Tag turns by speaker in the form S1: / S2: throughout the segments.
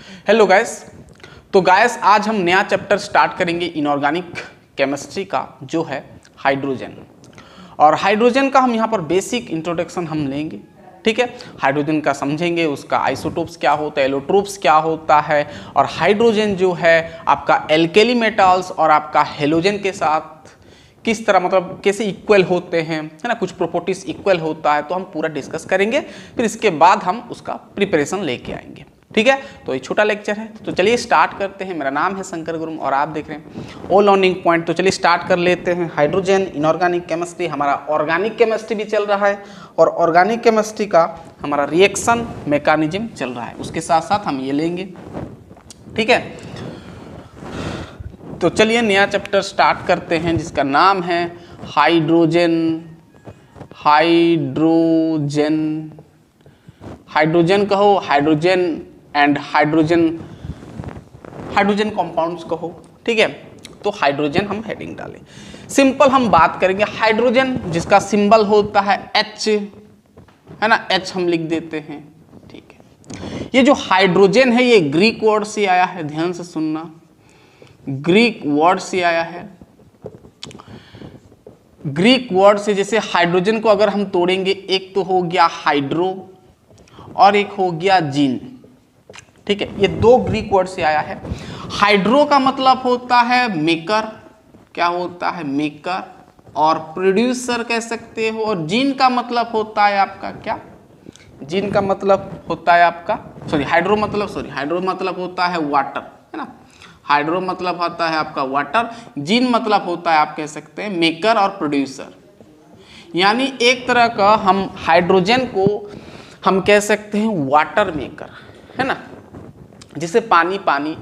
S1: Hello guys. तो guys आज हम नया चैप्टर स्टार्ट करेंगे इनऑर्गेनिक केमिस्ट्री का, जो है हाइड्रोजन। और हाइड्रोजन का हम यहाँ पर बेसिक इंट्रोडक्शन हम लेंगे, ठीक है। हाइड्रोजन का समझेंगे, उसका आइसोटोप्स क्या होता है, एलोट्रोप्स क्या होता है, और हाइड्रोजन जो है आपका एल्केली मेटल्स और आपका हेलोजन के साथ किस तरह मतलब कैसे इक्वल होते हैं, है ना, कुछ प्रॉपर्टीज इक्वल होता है, तो हम पूरा डिस्कस करेंगे। फिर इसके बाद हम उसका प्रिपरेशन लेके आएंगे, ठीक है। तो ये छोटा लेक्चर है, तो चलिए स्टार्ट करते हैं। मेरा नाम है शंकर गुरुम और आप देख रहे हैं ऑल लर्निंग पॉइंट। तो चलिए स्टार्ट कर लेते हैं। हाइड्रोजन, इनऑर्गेनिक केमिस्ट्री, हमारा ऑर्गेनिक केमिस्ट्री भी चल रहा है और ऑर्गेनिक केमिस्ट्री का हमारा रिएक्शन मैकेनिज्म चल रहा है, उसके साथ साथ हम ये लेंगे, ठीक है। तो चलिए नया चैप्टर स्टार्ट करते हैं जिसका नाम है हाइड्रोजन। हाइड्रोजन, हाइड्रोजन कहो, hydrogen and hydrogen, hydrogen compounds कहो, ठीक है। तो हाइड्रोजन हम हेडिंग डालें, सिंपल हम बात करेंगे। हाइड्रोजन जिसका सिंबल होता है H, है ना, H हम लिख देते हैं, ठीक है। ये जो हाइड्रोजन है ये ग्रीक वर्ड से आया है, ध्यान से सुनना, ग्रीक वर्ड से आया है। ग्रीक वर्ड से जैसे हाइड्रोजन को अगर हम तोड़ेंगे, एक तो हो गया हाइड्रो और एक हो गया जीन, ठीक है। ये दो ग्रीक वर्ड से आया है। हाइड्रो का मतलब होता है मेकर, क्या होता है, मेकर और प्रोड्यूसर कह सकते हो। और जीन का मतलब होता है आपका क्या, जीन का मतलब होता है आपका हाइड्रो मतलब होता है वाटर, है ना। हाइड्रो मतलब होता है आपका वाटर, जीन मतलब होता है आप कह सकते हैं मेकर और प्रोड्यूसर। यानी एक तरह का हम हाइड्रोजन को हम कह सकते हैं वाटर मेकर, है ना। जिसे पानी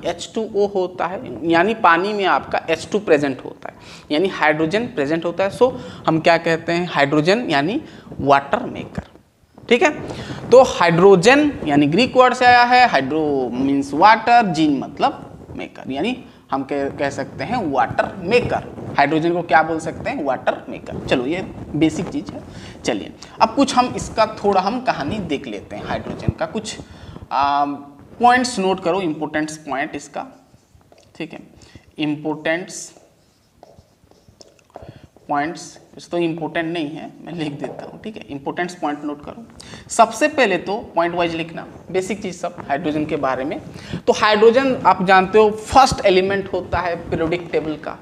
S1: H2O होता है, यानी पानी में आपका H2 प्रेजेंट होता है, यानी हाइड्रोजन प्रेजेंट होता है। सो हम क्या कहते हैं, हाइड्रोजन यानी वाटर मेकर, ठीक है। तो हाइड्रोजन यानी ग्रीक वर्ड से आया है, हाइड्रो मीन्स वाटर, जीन मतलब मेकर, यानी हम कह सकते हैं वाटर मेकर। हाइड्रोजन को क्या बोल सकते हैं, वाटर मेकर। चलो ये बेसिक चीज है। चलिए अब कुछ हम इसका थोड़ा हम कहानी देख लेते हैं। हाइड्रोजन का कुछ पॉइंट्स नोट करो, इंपोर्टेंट्स पॉइंट इसका, ठीक है। इंपोर्टेंट्स पॉइंट्स तो इंपॉर्टेंट नहीं है, मैं लिख देता हूँ, ठीक है। इंपॉर्टेंट्स पॉइंट नोट करो। सबसे पहले तो पॉइंट वाइज लिखना, बेसिक चीज सब हाइड्रोजन के बारे में। तो हाइड्रोजन आप जानते हो फर्स्ट एलिमेंट होता है पीरियोडिक टेबल का,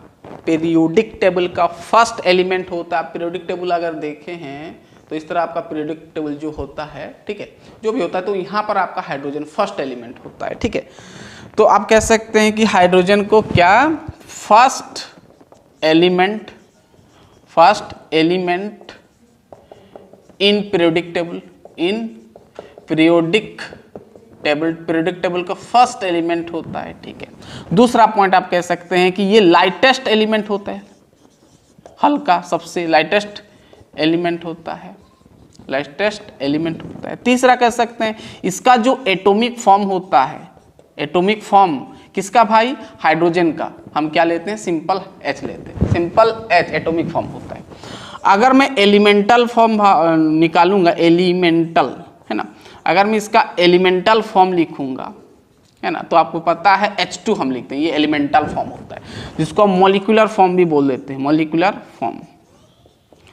S1: पीरियोडिक टेबल का फर्स्ट एलिमेंट होता है। पीरियोडिक टेबल अगर देखे हैं तो इस तरह आपका पीरियोडिक टेबल जो होता है, ठीक है, जो भी होता है, तो यहाँ पर आपका हाइड्रोजन फर्स्ट एलिमेंट होता है, ठीक है। तो आप कह सकते हैं कि हाइड्रोजन को क्या first element in periodic table, in periodic table का फर्स्ट एलिमेंट होता है, ठीक है। दूसरा पॉइंट आप कह सकते हैं कि ये लाइटेस्ट एलिमेंट होता है, हल्का सबसे लाइटेस्ट एलिमेंट होता है, लाइटेस्ट एलिमेंट होता है। तीसरा कह सकते हैं इसका जो एटॉमिक फॉर्म होता है, एटॉमिक फॉर्म किसका भाई, हाइड्रोजन का, हम क्या लेते हैं, सिंपल H लेते हैं, सिंपल H एटॉमिक फॉर्म होता है। अगर मैं एलिमेंटल फॉर्म निकालूंगा, एलिमेंटल, है ना, अगर मैं इसका एलिमेंटल फॉर्म लिखूंगा, है ना, तो आपको पता है H2 हम लिखते हैं, ये एलिमेंटल फॉर्म होता है, जिसको हम मॉलिक्यूलर फॉर्म भी बोल देते हैं,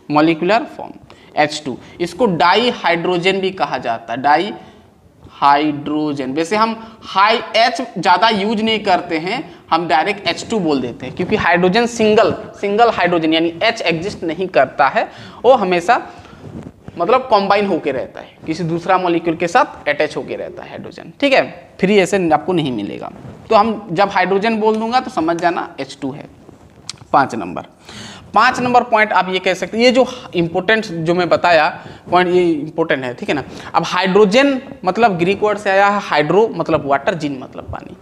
S1: मॉलिक्यूलर फॉर्म H2। इसको डाई हाइड्रोजन भी कहा जाता है, डाई हाइड्रोजन। वैसे हम हाई H ज़्यादा यूज नहीं करते हैं, हम डायरेक्ट H2 बोल देते हैं, क्योंकि हाइड्रोजन सिंगल हाइड्रोजन यानी H एग्जिस्ट नहीं करता है, वो हमेशा मतलब कॉम्बाइन होके रहता है, किसी दूसरा मॉलिक्यूल के साथ अटैच होके रहता है हाइड्रोजन, ठीक है। फ्री ऐसे आपको नहीं मिलेगा। तो हम जब हाइड्रोजन बोल दूंगा तो समझ जाना H2 है। 5 नंबर पॉइंट आप ये कह सकते हैं, ये जो इंपॉर्टेंट जो मैं बताया पॉइंट ये इंपॉर्टेंट है, ठीक है ना। अब हाइड्रोजन मतलब ग्रीक वर्ड से आया है, हाइड्रो मतलब वाटर, जीन मतलब पानी।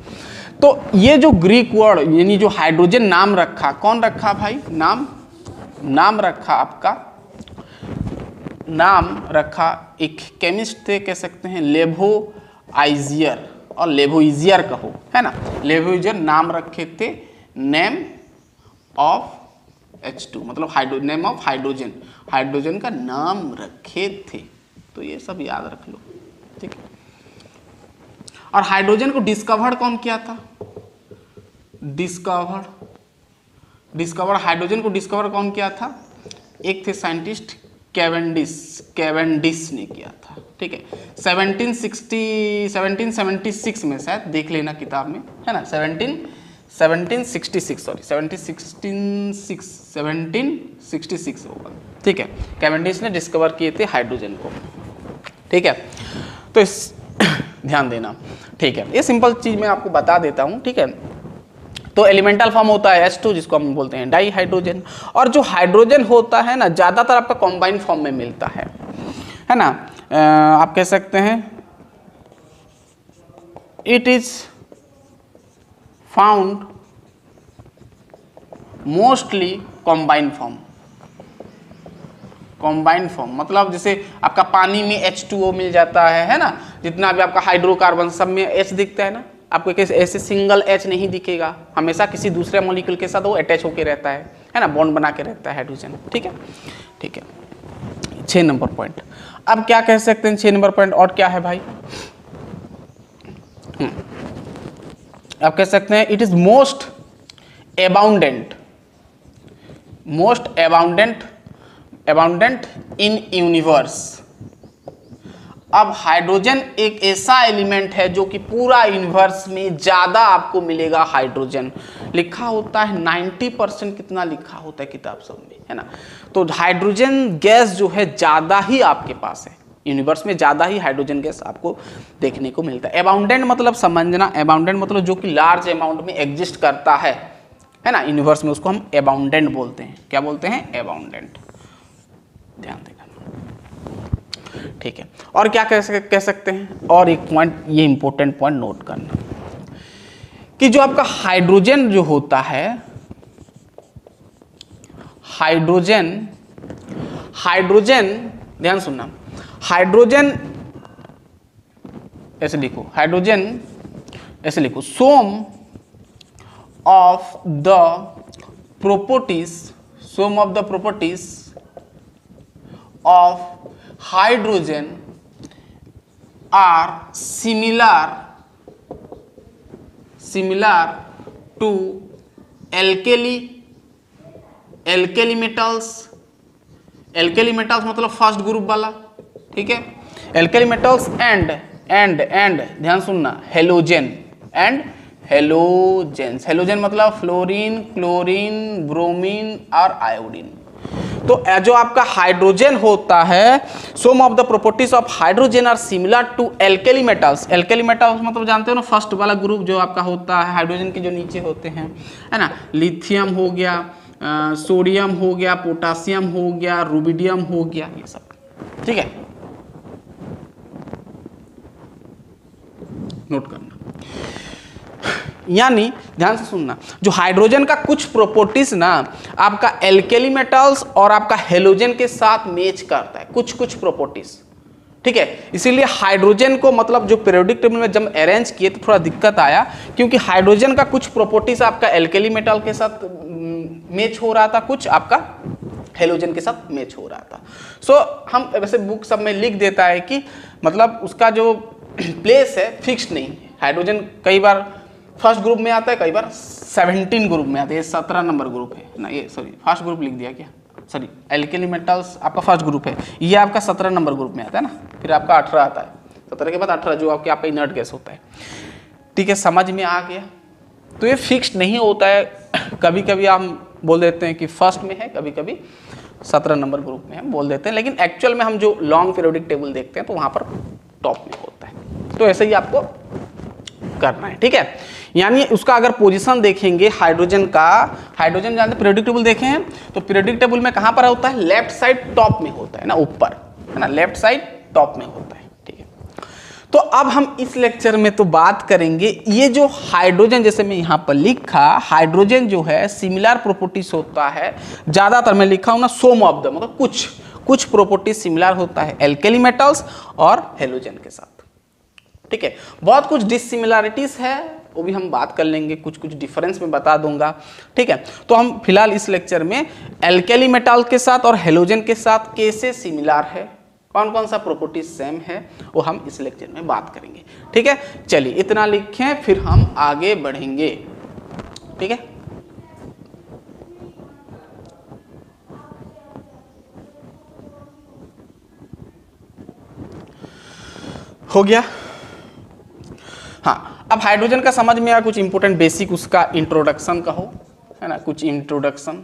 S1: तो ये जो ग्रीक वर्ड यानी जो हाइड्रोजन नाम रखा, कौन रखा भाई, नाम रखा आपका, नाम रखा एक केमिस्ट थे, कह सकते हैं लेवोइजियर, और लेवोइजियर कहो, है ना, लेवोइजियर नाम रखे थे, नेम ऑफ H2 मतलब नेम ऑफ हाइड्रोजन, हाइड्रोजन का नाम रखे थे। तो ये सब याद रख लो, ठीक है। और हाइड्रोजन को डिस्कवर कौन किया था? डिस्कवर हाइड्रोजन को डिस्कवर कौन किया था? एक थे साइंटिस्ट कैवेंडिश ने किया था, ठीक है। 1776 में, शायद देख लेना किताब में, है ना, 1766 होगा, ठीक है। कैवेंडिश ने डिस्कवर किए थे हाइड्रोजन को, ठीक है। तो इस ध्यान देना, ठीक है। ये सिंपल चीज मैं आपको बता देता हूँ, ठीक है। तो एलिमेंटल फॉर्म होता है H2, जिसको हम बोलते हैं डाई हाइड्रोजन, और जो हाइड्रोजन होता है ना, ज़्यादातर आपका कॉम्बाइंड फॉर्म में मिलता है ना। आप कह सकते हैं it is found mostly combined form. Combined form मतलब जैसे आपका पानी में H2O मिल जाता है ना, जितना भी आपका हाइड्रोकार्बन सब में H दिखता है ना, आपको ऐसे सिंगल H नहीं दिखेगा, हमेशा किसी दूसरे मॉलिक्यूल के साथ वो अटैच होकर रहता है ना, बॉन्ड बना के रहता है हाइड्रोजन, ठीक है, ठीक है। 6 नंबर पॉइंट। अब क्या कह सकते हैं 6 नंबर पॉइंट, और क्या है भाई? आप कह सकते हैं it is most abundant in universe. अब हाइड्रोजन एक ऐसा एलिमेंट है जो कि पूरा यूनिवर्स में ज्यादा आपको मिलेगा। हाइड्रोजन लिखा होता है 90%, कितना लिखा होता है किताब सब में, है ना। तो हाइड्रोजन गैस जो है ज्यादा ही आपके पास है यूनिवर्स में, ज्यादा ही हाइड्रोजन गैस आपको देखने को मिलता है। अबाउंडेंट मतलब समझना, अबाउंडेंट मतलब जो कि लार्ज अमाउंट में एग्जिस्ट करता है ना यूनिवर्स में, उसको हम अबाउंडेंट बोलते हैं। क्या बोलते हैं? अबाउंडेंट। ध्यान देना, ठीक है। और क्या कह सकते हैं, और एक पॉइंट, ये इंपॉर्टेंट पॉइंट नोट करना, कि जो आपका हाइड्रोजन जो होता है, हाइड्रोजन ध्यान सुनना, हाइड्रोजन ऐसे लिखो, हाइड्रोजन ऐसे लिखो, some of the properties of hydrogen are similar to alkali metals मतलब फर्स्ट ग्रुप वाला, ठीक है। एल्केली मेटल्स एंड ध्यान सुनना, हेलोजन मतलब फ्लोरीन, क्लोरीन, ब्रोमीन और आयोडीन। तो जो आपका हाइड्रोजन होता है, some of the properties of hydrogen are similar to alkali metals. Alkali metals मतलब जानते हो ना, फर्स्ट वाला ग्रुप जो आपका होता है हाइड्रोजन के जो नीचे होते हैं, है ना, लिथियम हो गया, सोडियम हो गया, पोटासियम हो गया, रुबिडियम हो गया, ये सब, ठीक है, नोट करना। यानी ध्यान से सुनना, जो हाइड्रोजन का कुछ प्रॉपर्टीज ना आपका एल्केली मेटल्स और आपका हेलोजन के साथ मैच करता है, कुछ प्रॉपर्टीज, ठीक है। इसीलिए हाइड्रोजन को मतलब जो पीरियोडिक टेबल में जब अरेंज किए तो थोड़ा दिक्कत आया, क्योंकि हाइड्रोजन का कुछ प्रॉपर्टीज आपका एल्केली मेटल के साथ मैच हो रहा था, कुछ आपका हेलोजन के साथ मैच हो रहा था। सो हम वैसे बुक सब में लिख देता है कि मतलब उसका जो प्लेस है फिक्स्ड नहीं है। हाइड्रोजन कई बार फर्स्ट ग्रुप में आता है, कई बार 17 ग्रुप में आता है, ये 17 नंबर ग्रुप है ना, ये सॉरी फर्स्ट ग्रुप लिख दिया क्या, सॉरी एल्केली मेटल्स आपका फर्स्ट ग्रुप है, ये आपका 17 नंबर ग्रुप में आता है ना, फिर आपका 18 आता है, 17 के बाद 18 जो आपका इनर्ट गैस होता है, ठीक है, समझ में आ गया। तो ये फिक्स्ड नहीं होता है, कभी कभी हम बोल देते हैं कि फर्स्ट में है, कभी कभी 17 नंबर ग्रुप में हम बोल देते हैं, लेकिन एक्चुअल में हम जो लॉन्ग पीरियोडिक टेबल देखते हैं तो वहां पर टॉप में होता है। तो ऐसे ही आपको करना है, ठीक है। यानी उसका अगर पोजीशन देखेंगे हाइड्रोजन का, हाइड्रोजन जानते पीरियोडिक टेबल देखे हैं तो पीरियोडिक टेबल में कहां पर होता है, लेफ्ट साइड टॉप में होता है ना, ऊपर है ना, लेफ्ट साइड टॉप में होता है, ठीक है। तो अब हम इस लेक्चर में तो बात करेंगे ये जो हाइड्रोजन, जैसे मैं यहां पर लिखा, हाइड्रोजन जो है सिमिलर प्रॉपर्टीज होता है, ज्यादातर मैं लिखा हूं ना सम ऑफ द, मतलब कुछ प्रॉपर्टीज सिमिलर होता है एल्केली मेटल्स और हेलोजन के साथ, ठीक है। बहुत कुछ डिसिमिलरिटीज है, वो भी हम बात कर लेंगे, कुछ डिफरेंस में बता दूंगा, ठीक है। तो हम फिलहाल इस लेक्चर में एल्केली मेटल के साथ और हेलोजन के साथ कैसे सिमिलर है कौन कौन सा प्रॉपर्टीज सेम है वो हम इस लेक्चर में बात करेंगे। ठीक है, चलिए इतना लिखें, फिर हम आगे बढ़ेंगे। ठीक है, हो गया। हाँ, अब हाइड्रोजन का समझ में आया, कुछ इंपोर्टेंट बेसिक उसका इंट्रोडक्शन कहो, है ना, कुछ इंट्रोडक्शन।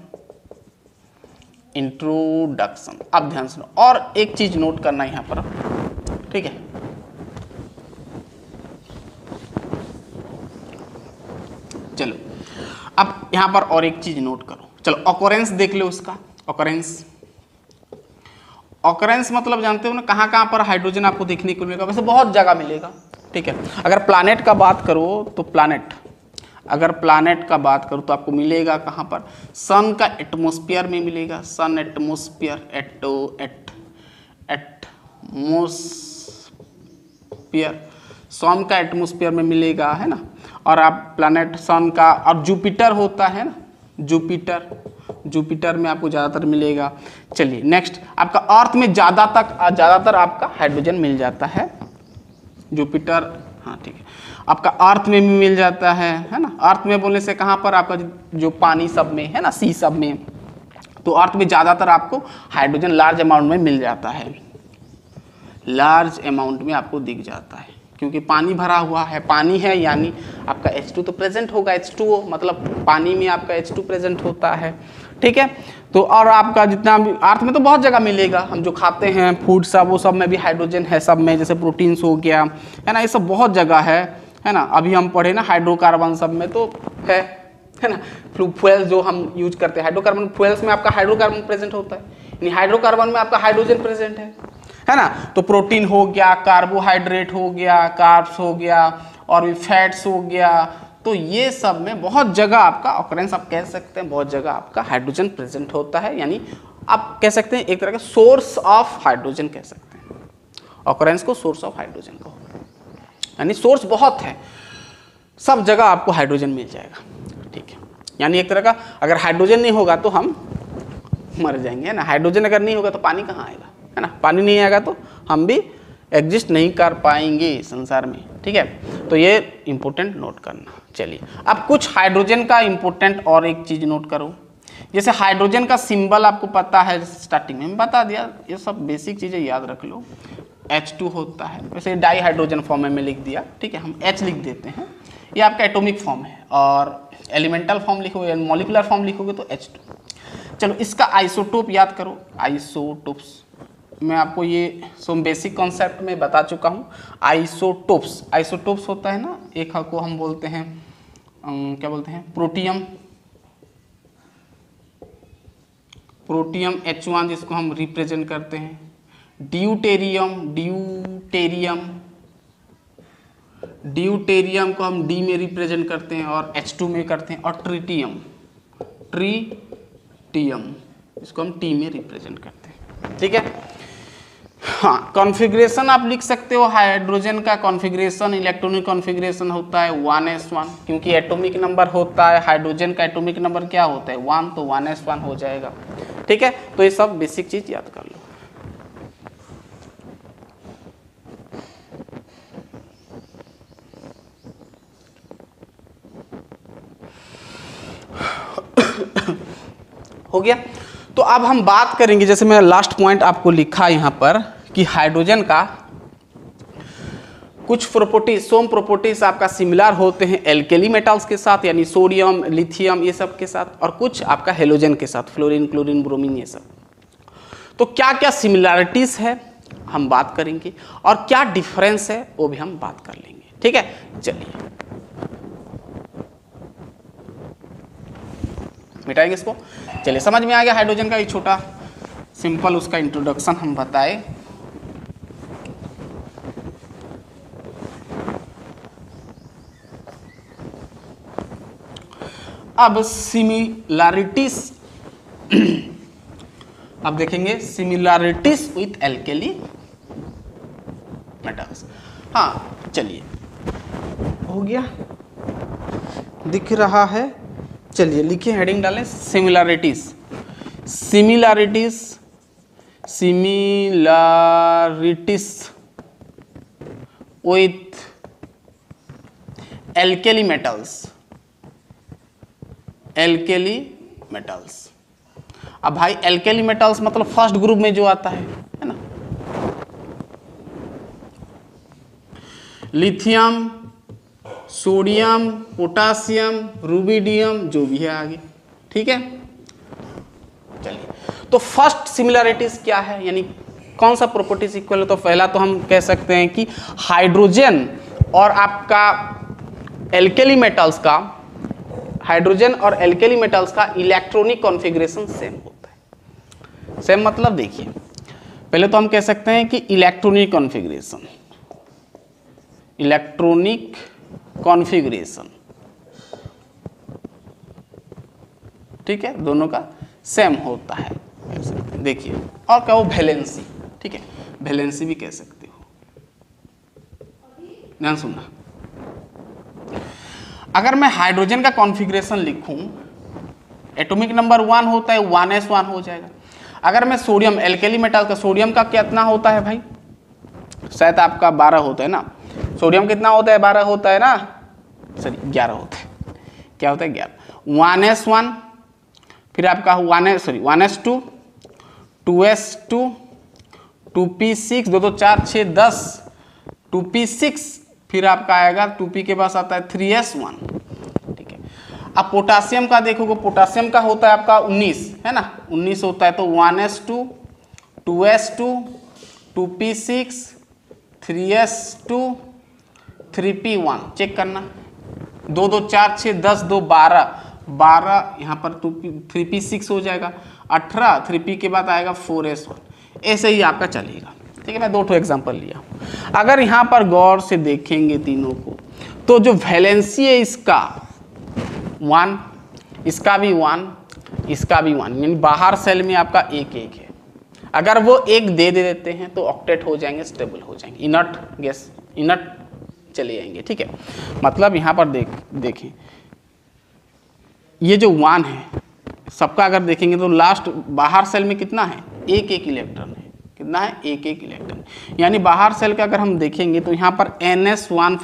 S1: अब ध्यान सुनो, और एक चीज नोट करना यहाँ पर, ठीक है। चलो अब यहाँ पर और एक चीज नोट करो, चलो ऑकरेंस देख लो उसका। ऑकरेंस मतलब जानते हो ना, कहाँ कहाँ पर हाइड्रोजन आपको देखने को मिलेगा, वैसे बहुत जगह मिलेगा। ठीक है, अगर प्लैनेट का बात करो तो अगर प्लैनेट का बात करो तो आपको मिलेगा कहाँ पर, सन का एटमॉस्फेयर में मिलेगा, सन एटमॉस्फेयर, एटमॉस्फेयर, सन का एटमॉस्फेयर में मिलेगा, है ना। और आप प्लैनेट सन का, और जुपिटर होता है ना, जुपिटर में आपको ज़्यादातर मिलेगा। चलिए नेक्स्ट, आपका अर्थ में ज़्यादातर आपका हाइड्रोजन मिल जाता है, जुपिटर, हाँ ठीक है, आपका अर्थ में भी मिल जाता है ना। अर्थ में बोलने से कहाँ पर, आपका जो पानी सब में है ना, सी सब में, तो अर्थ में ज़्यादातर आपको हाइड्रोजन लार्ज अमाउंट में मिल जाता है, लार्ज अमाउंट में आपको दिख जाता है, क्योंकि पानी भरा हुआ है, पानी है यानी आपका H2 तो प्रेजेंट होगा, H2O मतलब पानी में आपका H2 प्रेजेंट होता है। ठीक है, तो और आपका जितना भी अर्थ में तो बहुत जगह मिलेगा, हम जो खाते हैं फूड सब, वो सब में भी हाइड्रोजन है, सब में, जैसे प्रोटीन्स हो गया, है ना, ये सब बहुत जगह है ना। अभी हम पढ़े ना हाइड्रोकार्बन, सब में तो है ना। फ्यूल्स जो हम यूज करते हैं, हाइड्रोकार्बन फ्यूल्स में आपका हाइड्रोकार्बन प्रेजेंट होता है, यानी हाइड्रोकार्बन में आपका हाइड्रोजन प्रेजेंट है ना। तो प्रोटीन हो गया, कार्बोहाइड्रेट हो गया, कार्ब्स हो गया, और भी फैट्स हो गया, तो ये सब में बहुत जगह आपका ऑकरेंस, आप कह सकते हैं बहुत जगह आपका हाइड्रोजन प्रेजेंट होता है, यानी आप कह सकते हैं एक तरह का सोर्स ऑफ हाइड्रोजन कह सकते हैं, ऑकरेंस को सोर्स ऑफ हाइड्रोजन को, यानी सोर्स बहुत है, सब जगह आपको हाइड्रोजन मिल जाएगा। ठीक है, यानी एक तरह का, अगर हाइड्रोजन नहीं होगा तो हम मर जाएंगे, है ना। हाइड्रोजन अगर नहीं होगा तो पानी कहाँ आएगा, है ना, पानी नहीं आएगा तो हम भी एग्जिस्ट नहीं कर पाएंगे संसार में। ठीक है, तो ये इंपॉर्टेंट नोट करना। चलिए अब कुछ हाइड्रोजन का इंपॉर्टेंट और एक चीज नोट करो, जैसे हाइड्रोजन का सिंबल आपको पता है, स्टार्टिंग में बता दिया, ये सब बेसिक चीजें याद रख लो। H2 होता है, वैसे डाई हाइड्रोजन फॉर्म में लिख दिया, ठीक है, हम H लिख देते हैं, ये आपका एटॉमिक फॉर्म है, और एलिमेंटल फॉर्म लिखोगे, मॉलिक्यूलर फॉर्म लिखोगे तो H2। चलो इसका आइसोटोप याद करो, आइसोटोप्स मैं आपको ये सो बेसिक कॉन्सेप्ट में बता चुका हूँ। आइसोटोप्स होता है ना, एक को हम बोलते हैं क्या बोलते हैं, प्रोटियम H1 जिसको हम रिप्रेजेंट करते हैं, ड्यूटेरियम को हम D में रिप्रेजेंट करते हैं और H2 में करते हैं, और ट्रीटियम इसको हम T में रिप्रेजेंट करते हैं। ठीक है, हाँ, कॉन्फ़िगरेशन आप लिख सकते हो, हाइड्रोजन का कॉन्फ़िगरेशन, इलेक्ट्रॉनिक कॉन्फ़िगरेशन होता है 1s1, क्योंकि एटॉमिक नंबर होता है, हाइड्रोजन का एटॉमिक नंबर क्या होता है 1, तो 1s1 हो जाएगा। ठीक है, तो ये सब बेसिक चीज याद कर लो। हो गया, तो अब हम बात करेंगे, जैसे मैं लास्ट पॉइंट आपको लिखा यहाँ पर कि हाइड्रोजन का कुछ प्रॉपर्टीज, सोम प्रॉपर्टीज आपका सिमिलर होते हैं एल्केली मेटल्स के साथ, यानी सोडियम, लिथियम, ये सब के साथ, और कुछ आपका हेलोजन के साथ, फ्लोरीन, क्लोरीन, ब्रोमीन, ये सब। तो क्या क्या सिमिलरिटीज है हम बात करेंगे, और क्या डिफरेंस है वो भी हम बात कर लेंगे। ठीक है, चलिए मिटाएंगे इसको। चलिए समझ में आ गया हाइड्रोजन का, एक छोटा सिंपल उसका इंट्रोडक्शन हम बताए। अब सिमिलरिटीज अब देखेंगे, सिमिलरिटीज विथ एल्केली मेटल्स। हाँ चलिए, हो गया, दिख रहा है, चलिए लिखिए, हेडिंग डालें, similarities. Similarities with alkali metals. Alkali metals, अब भाई एल्केली मेटल्स मतलब फर्स्ट ग्रुप में जो आता है ना, लिथियम, सोडियम, पोटासियम, रुबिडियम, जो भी है आगे, ठीक है। चलिए, तो फर्स्ट सिमिलरिटीज क्या है, यानी कौन सा प्रॉपर्टीज इक्वल है? तो पहला तो हम कह सकते हैं कि हाइड्रोजन और आपका एल्केली मेटल्स का, हाइड्रोजन और एल्केली मेटल्स का इलेक्ट्रॉनिक कॉन्फ़िगरेशन सेम होता है। सेम मतलब देखिए, पहले तो हम कह सकते हैं कि इलेक्ट्रॉनिक कॉन्फ़िगरेशन, इलेक्ट्रॉनिक कॉन्फ़िगरेशन, ठीक है, दोनों का सेम होता है, देखिए। और क्या वो वैलेंसी, ठीक है, वैलेंसी भी कह सकते हो, ध्यान सुनना। अगर मैं हाइड्रोजन का कॉन्फ़िगरेशन लिखूं, एटॉमिक नंबर 1 होता है, 1s1 हो जाएगा। अगर मैं सोडियम, एल्केली मेटल का सोडियम का कितना होता है भाई, शायद आपका 12 होता है ना, सोडियम कितना होता है, 12 होता है ना, सॉरी 11 होता है, क्या होता है 11, 1s1, फिर आपका 1s2, 2s2, 2p6, 2 2 4 6 10, 2p6, फिर आपका आएगा 2p के पास आता है 3s1, ठीक है। अब पोटासियम का देखोगे, पोटासियम का होता है आपका 19, है ना, 19 होता है, तो 1s2, 2s2, 2p6, 3s2, 3p1, check करना, 2 2 4 6 10 2 12, 12 यहाँ पर 3p6 हो जाएगा, 18, 3p के बाद आएगा 4s1, ऐसे ही आपका चलेगा, ठीक है। मैं 2 एग्जाम्पल लिया। अगर यहाँ पर गौर से देखेंगे तीनों को, तो जो वैलेंसी है इसका 1, इसका भी 1, इसका भी 1, यानी बाहर सेल में आपका 1 1 है। अगर वो 1 दे देते हैं तो ऑक्टेट हो जाएंगे, स्टेबल हो जाएंगे, इनर्ट गैस, इनर्ट चले जाएंगे, ठीक है। मतलब यहाँ पर देखें, ये जो 1 है सबका अगर देखेंगे तो लास्ट बाहर सेल में कितना है, 1 1 इलेक्ट्रॉन है, कितना है, 1 1 इलेक्ट्रॉन, यानी बाहर सेल का अगर हम देखेंगे तो यहाँ पर NS1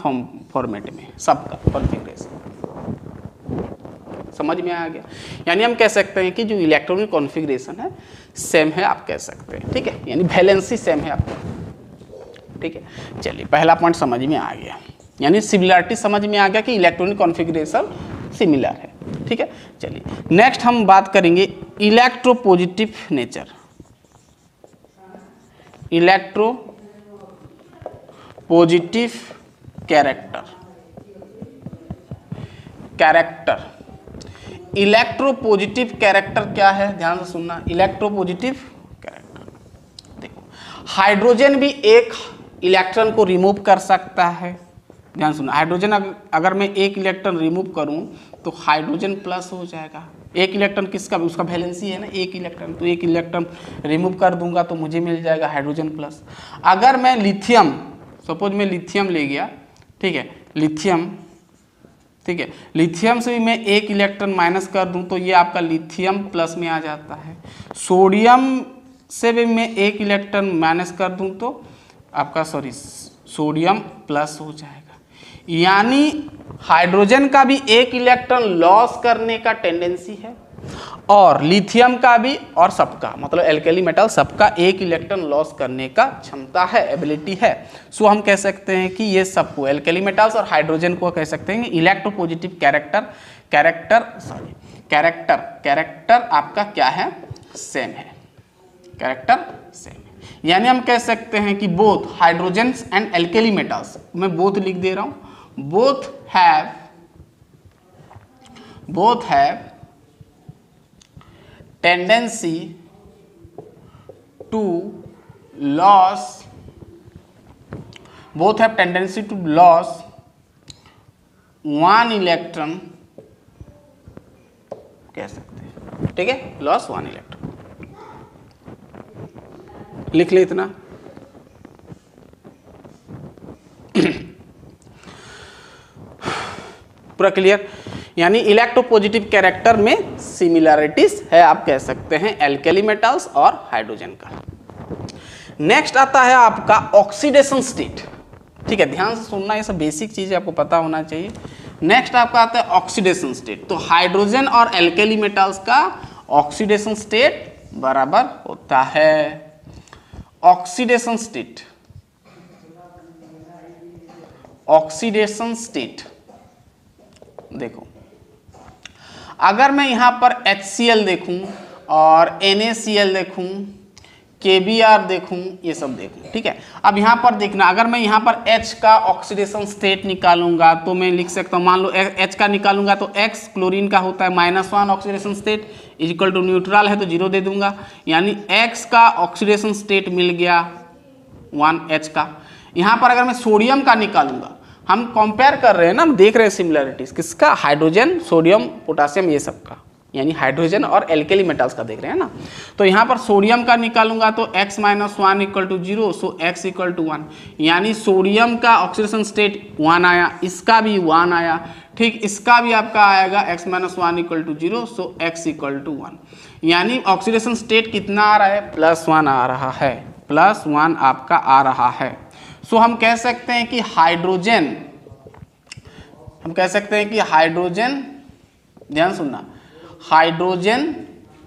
S1: फॉर्मेट में सबका कॉन्फ़िगरेशन, समझ में आ गया। यानी हम कह सकते हैं कि जो इलेक्ट्रॉनिक कॉन्फ़िगरेशन है सेम है, आप कह सकते हैं, ठीक है, यानी वैलेंसी सेम है आपका, ठीक है। चलिए, पहला पॉइंट समझ में आ गया, यानी सिमिलरिटी समझ में आ गया कि इलेक्ट्रॉनिक कॉन्फ़िगरेशन सिमिलर है, ठीक है। चलिए, नेक्स्ट हम बात करेंगे electropositive nature, electropositive character, electropositive character क्या है, ध्यान से सुनना। इलेक्ट्रोपॉजिटिव कैरेक्टर, देखो, हाइड्रोजन भी एक इलेक्ट्रॉन को रिमूव कर सकता है, ध्यान सुनना। हाइड्रोजन अगर मैं 1 इलेक्ट्रॉन रिमूव करूं तो हाइड्रोजन प्लस हो जाएगा। 1 इलेक्ट्रॉन किसका, उसका वैलेंसी है ना 1 इलेक्ट्रॉन, तो 1 इलेक्ट्रॉन रिमूव कर दूंगा तो मुझे मिल जाएगा हाइड्रोजन प्लस। अगर मैं लिथियम, सपोज मैं लिथियम ले गया, ठीक है, लिथियम, ठीक है, लिथियम से भी मैं 1 इलेक्ट्रॉन माइनस कर दूं तो ये आपका लिथियम प्लस में आ जाता है। सोडियम से भी मैं 1 इलेक्ट्रॉन माइनस कर दूं तो आपका सोडियम प्लस हो जाएगा। यानी हाइड्रोजन का भी 1 इलेक्ट्रॉन लॉस करने का टेंडेंसी है, और लिथियम का भी, और सबका मतलब एल्केली मेटल सबका 1 इलेक्ट्रॉन लॉस करने का क्षमता है, एबिलिटी है। सो हम कह सकते हैं कि ये सबको, एल्केली मेटल्स और हाइड्रोजन को कह सकते हैं इलेक्ट्रोपॉजिटिव कैरेक्टर आपका क्या है, सेम है, कैरेक्टर सेम है। यानी हम कह सकते हैं कि both hydrogen and alkali metals, मैं बोथ लिख दे रहा हूं, both have tendency to loss one electron, कह सकते हैं, ठीक है, लॉस 1 इलेक्ट्रॉन, लिख ले इतना। पूरा क्लियर। यानी इलेक्ट्रोपॉजिटिव कैरेक्टर में सिमिलरिटीज है, आप कह सकते हैं एल्केली मेटल्स और हाइड्रोजन का, नेक्स्ट आता है आपका ऑक्सीडेशन स्टेट। ठीक है, ध्यान से सुनना, ये सब बेसिक चीजें आपको पता होना चाहिए। नेक्स्ट आपका आता है ऑक्सीडेशन स्टेट। तो हाइड्रोजन और एल्केली मेटल्स का ऑक्सीडेशन स्टेट बराबर होता है ऑक्सीडेशन स्टेट। ऑक्सीडेशन स्टेट देखो, अगर मैं यहां पर HCl देखूं और NaCl देखूं, KBr देखूं, ये सब देखूं, ठीक है। अब यहां पर देखना, अगर मैं यहां पर H का ऑक्सीडेशन स्टेट निकालूंगा तो मैं लिख सकता हूं, मान लो H का निकालूंगा तो X क्लोरीन का होता है -1 oxidation state equal to neutral है तो 0 दे दूंगा, यानी X का ऑक्सीडेशन स्टेट मिल गया 1 H का। यहां पर अगर मैं सोडियम का निकालूंगा, हम कंपेयर कर रहे हैं ना, हम देख रहे हैं सिमिलरिटीज किसका, हाइड्रोजन, सोडियम, पोटासियम, ये सब का, यानी हाइड्रोजन और एल्केली मेटल्स का देख रहे हैं ना। तो यहाँ पर सोडियम का निकालूंगा तो x - 1 equal to 0, so x equal to 1, यानी सोडियम का ऑक्सीडेशन स्टेट 1 आया, इसका भी 1 आया, ठीक, इसका भी आपका आएगा x - 1 equal to 0, so x equal to 1, यानी ऑक्सीडेशन स्टेट कितना आ रहा है, +1 आ रहा है, +1 आपका आ रहा है। सो हम कह सकते हैं कि हाइड्रोजन, ध्यान सुनना, hydrogen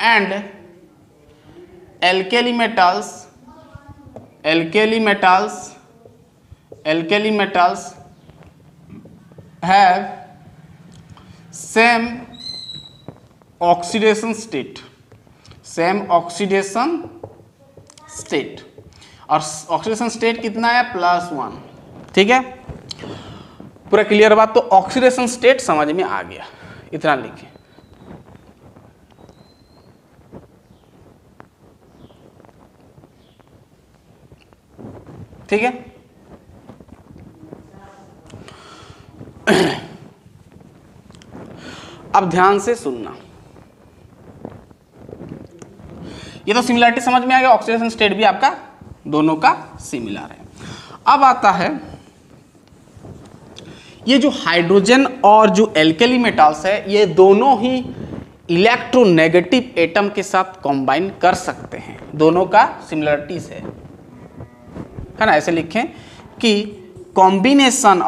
S1: and alkali metals have same oxidation state, और ऑक्सीडेशन स्टेट कितना है, +1, ठीक है। पूरा क्लियर बात, तो ऑक्सीडेशन स्टेट समझ में आ गया, इतना लिखें। ठीक है, अब ध्यान से सुनना, ये तो सिमिलरिटी समझ में आ गया, ऑक्सीडेशन स्टेट भी आपका दोनों का सिमिलर है। अब आता है ये जो हाइड्रोजन और जो एल्केली मेटल्स है, ये दोनों ही इलेक्ट्रोनेगेटिव एटम के साथ कंबाइन कर सकते हैं, दोनों का सिमिलरिटीज है ना। ऐसे लिखें कि कॉम्बिनेशन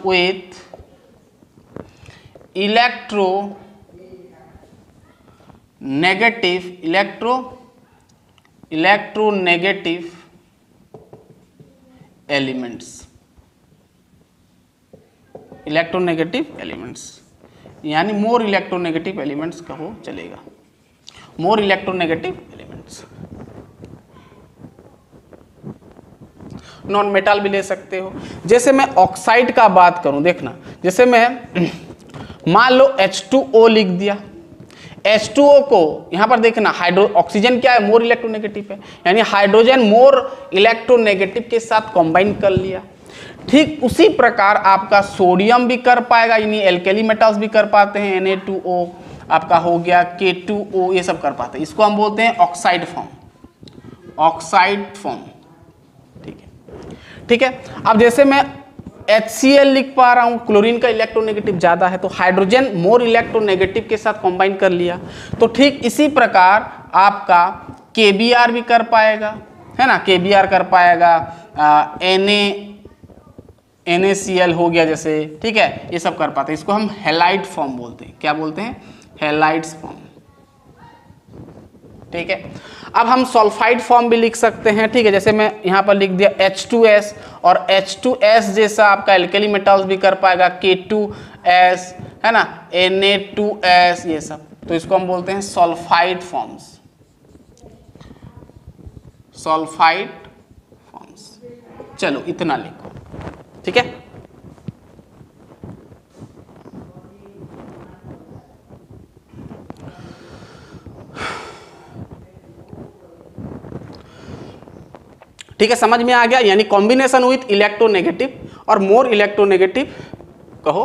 S1: विथ इलेक्ट्रोनेगेटिव एलिमेंट्स, यानी मोर इलेक्ट्रोनेगेटिव एलिमेंट्स कहो चलेगा, more electronegative elements. Non metal भी ले सकते हो। जैसे मैं ऑक्साइड का बात करूं, देखना, जैसे मैं मान लो H2O लिख दिया, H2O को यहां पर देखना, ऑक्सीजन क्या है, मोर इलेक्ट्रोनेगेटिव है, यानी हाइड्रोजन मोर इलेक्ट्रोनेगेटिव के साथ कंबाइन कर लिया। ठीक उसी प्रकार आपका सोडियम भी कर पाएगा, यानी एल्केली मेटल्स भी कर पाते हैं, Na2O आपका हो गया, K2O, ये सब कर पाते हैं, इसको हम बोलते हैं ऑक्साइड फॉर्म। ठीक है। अब जैसे मैं HCl लिख पा रहा हूं, क्लोरीन का इलेक्ट्रोनेगेटिव ज्यादा है, तो हाइड्रोजन मोर इलेक्ट्रोनेगेटिव के साथ कंबाइन कर लिया। तो ठीक इसी प्रकार आपका KBr भी कर पाएगा, है ना, KBr कर पाएगा, NaCl हो गया जैसे, ठीक है, ये सब कर पाते हैं, इसको हम हैलाइड फॉर्म बोलते हैं। क्या बोलते हैं, हैलाइड्स फॉर्म। ठीक है, अब हम सल्फाइड फॉर्म भी लिख सकते हैं, ठीक है, जैसे मैं यहाँ पर लिख दिया H2S, और H2S जैसा आपका एल्केली मेटल्स भी कर पाएगा, K2S, है ना, Na2S, ये सब, तो इसको हम बोलते हैं सल्फाइड फॉर्म्स। चलो इतना लिखो, ठीक है। ठीक है, समझ में आ गया, यानी कॉम्बिनेशन विथ इलेक्ट्रोनेगेटिव और मोर इलेक्ट्रोनेगेटिव कहो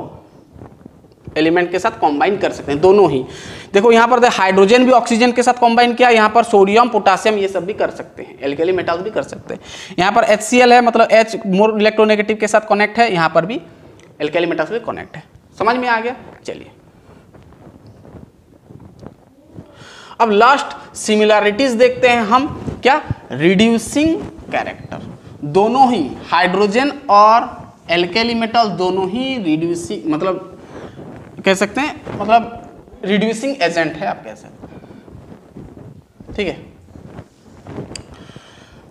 S1: एलिमेंट के साथ कंबाइन कर सकते हैं, दोनों ही। देखो यहाँ पर हाइड्रोजन भी ऑक्सीजन के साथ कंबाइन किया, यहाँ पर सोडियम, पोटासियम, ये सब भी कर सकते हैं, एल्केली मेटल्स भी कर सकते हैं। यहाँ पर HCl है, मतलब H मोर इलेक्ट्रोनेगेटिव के साथ कनेक्ट है, यहाँ पर भी एल्केली मेटल्स भी कनेक्ट है। समझ में आ गया, चलिए अब लास्ट सिमिलैरिटीज देखते हैं हम, क्या, रिड्यूसिंग कैरेक्टर। दोनों ही हाइड्रोजन और एल्केली मेटल दोनों ही रिड्यूसिंग, मतलब कह सकते हैं, मतलब रिड्यूसिंग एजेंट है, आप कह सकते हैं। ठीक है,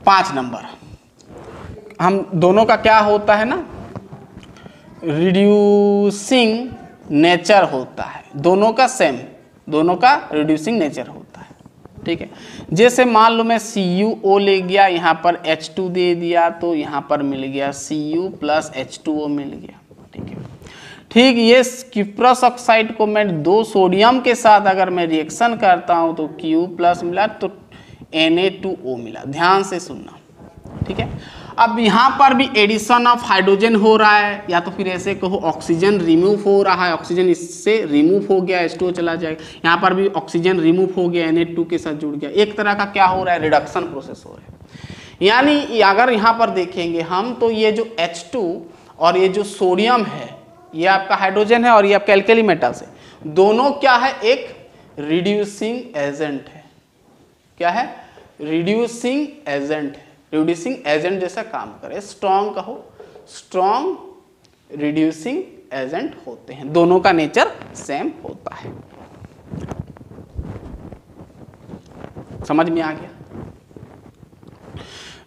S1: 5 नंबर, हम दोनों का क्या होता है ना, रिड्यूसिंग नेचर होता है, दोनों का सेम, दोनों का रिड्यूसिंग नेचर होता है। ठीक है, जैसे मान लो मैं CuO ले गया, यहाँ पर H2 दे दिया, तो यहाँ पर मिल गया Cu प्लस H2O मिल गया। ठीक है, ठीक, ये क्यूप्रस ऑक्साइड को मैं 2 सोडियम के साथ अगर मैं रिएक्शन करता हूँ तो Q प्लस मिला तो Na2O मिला। ध्यान से सुनना, ठीक है। अब यहाँ पर भी एडिशन ऑफ हाइड्रोजन हो रहा है, या तो फिर ऐसे कहो ऑक्सीजन रिमूव हो रहा है, ऑक्सीजन इससे रिमूव हो गया, H2O चला जाएगा। यहाँ पर भी ऑक्सीजन रिमूव हो गया, Na2 के साथ जुड़ गया। एक तरह का क्या हो रहा है, रिडक्शन प्रोसेस हो रहा है। यानी अगर यहाँ पर देखेंगे हम तो ये जो H2 और ये जो सोडियम है, ये आपका हाइड्रोजन है और ये आपका एल्केली मेटल्स है, दोनों क्या है, एक रिड्यूसिंग एजेंट है। क्या है, रिड्यूसिंग एजेंट है, रिड्यूसिंग एजेंट जैसा काम करे। स्ट्रॉन्ग कहो, स्ट्रॉन्ग रिड्यूसिंग एजेंट होते हैं, दोनों का नेचर सेम होता है। समझ में आ गया,